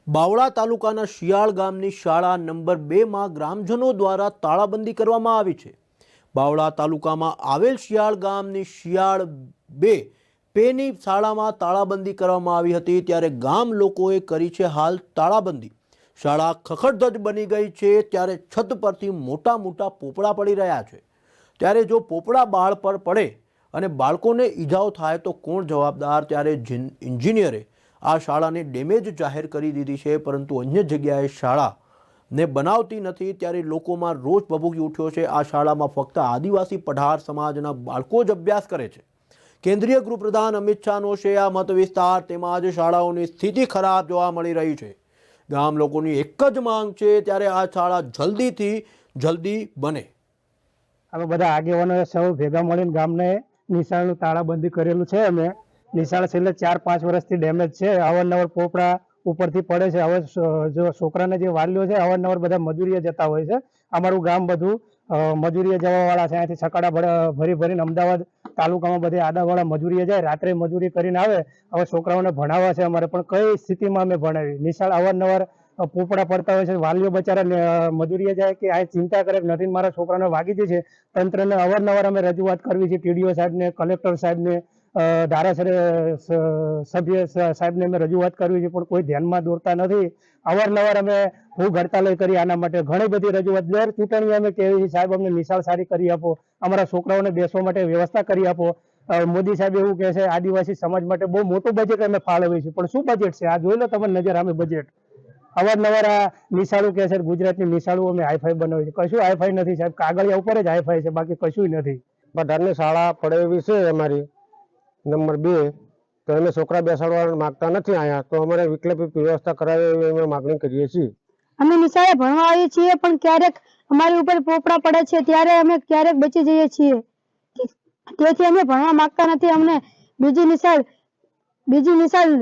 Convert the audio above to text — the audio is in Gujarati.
બાવળા તાલુકાના શિયાળ ગામની શાળા નંબર 2 માં ગ્રામજનો દ્વારા તાળાબંધી કરવામાં આવી છે। બાવળા તાલુકામાં આવેલ શિયાળ ગામની શિયાળ 2 પેની શાળામાં તાળાબંધી કરવામાં આવી હતી, ત્યારે ગામ લોકોએ કરી છે હાલ તાળાબંધી। શાળા ખખડધજ બની ગઈ છે, ત્યારે છત પરથી મોટા મોટા પોપડા પડી રહ્યા છે। ત્યારે જો પોપડા બાળ પર પડે અને બાળકોને ઈજાઓ થાય તો કોણ જવાબદાર? ત્યારે એન્જિનિયરે આ શાળાને ડેમેજ જાહેર કરી દીધી છે, પરંતુ અન્ય જગ્યાએ શાળાને બનાવતી નથી, ત્યારે લોકોમાં રોષ ભભૂકી ઉઠ્યો છે। આ શાળામાં ફક્ત આદિવાસી પઢાર સમાજના બાળકો જ અભ્યાસ કરે છે। કેન્દ્રીય ગૃહપ્રધાન અમિત શાહનો છે આ મત વિસ્તાર, તેમાં શાળાઓની સ્થિતિ ખરાબ જોવા મળી રહી છે। ગામ લોકોની એક જ માંગ છે, ત્યારે આ શાળા જલ્દીથી જલ્દી બને। અમે બધા આગેવાનો સૌ ભેગા મળીને ગામને નિશાળનું તાળાબંધી કરેલું છે। અમે નિશાળ છેલ્લે 4-5 વર્ષથી ડેમેજ છે, અવારનવાર પોપડા ઉપરથી પડે છે। હવે જો છોકરાને જે વાલીઓ છે અવારનવાર બધા મજૂરીએ જતા હોય છે। અમારું ગામ બધું મજૂરીએ જવાવાળા છે, અહીંથી છકડા ભરીને અમદાવાદ તાલુકામાં બધે આડાવાળા મજૂરીએ જાય, રાત્રે મજૂરી કરીને આવે। હવે છોકરાઓને ભણાવવા છે અમારે, પણ કઈ સ્થિતિમાં અમે ભણાવી? નિશાળ અવારનવાર પોપડા પડતા હોય છે, વાલીઓ બચારા મજૂરીએ જાય કે આ ચિંતા કરે કે નથી મારા છોકરાને વાગી જાય છે। તંત્રને અવારનવાર અમે રજૂઆત કરવી છે, ટીડીઓ સાહેબને, કલેક્ટર સાહેબને, ધારાસભ્ય સાહેબને અમે રજૂઆત કરવી છે, પણ કોઈ ધ્યાનમાં દોરતા નથી। અવારનવાર અમે ભૂખ હડતાલ કરી આના માટે, ઘણી બધી રજૂઆત દર ચૂંટણી અમે કહેવી છે, સાહેબ અમને નિશાળ સારી કરી આપો, અમારા છોકરાઓને બેસવા માટે વ્યવસ્થા કરી આપો। મોદી સાહેબ એવું કહે છે આદિવાસી સમાજ માટે બહુ મોટું બજેટ અમે ફાળવીએ છીએ, પણ શું બજેટ છે આ જોઈ લો તમારી નજર સામે બજેટ। અવારનવાર આ નિશાળું કહે છે ગુજરાતની નિશાળું અમે હાઈફાઈ બનાવી છે, કશું હાઈફાઈ નથી સાહેબ, કાગળિયા ઉપર જ હાઈફાઈ છે, બાકી કશું નથી। પઢારની શાળા પડેવી છે અમારી નંબર 2, તો અમે છોકરા બેસાડવા માંગતા નથી અહીંયા, તો અમારે વિકલ્પ વ્યવસ્થા કરાવે એવી અમે માગણી કરીએ છીએ। અમે નિશાળે ભણવા આવીએ છીએ, પણ ક્યારેક અમારી ઉપર પોપડા પડે છે ત્યારે અમે ક્યારેક બચી જઈએ છીએ, તેથી અમે ભણવા માંગતા નથી। અમને બીજી નિશાળ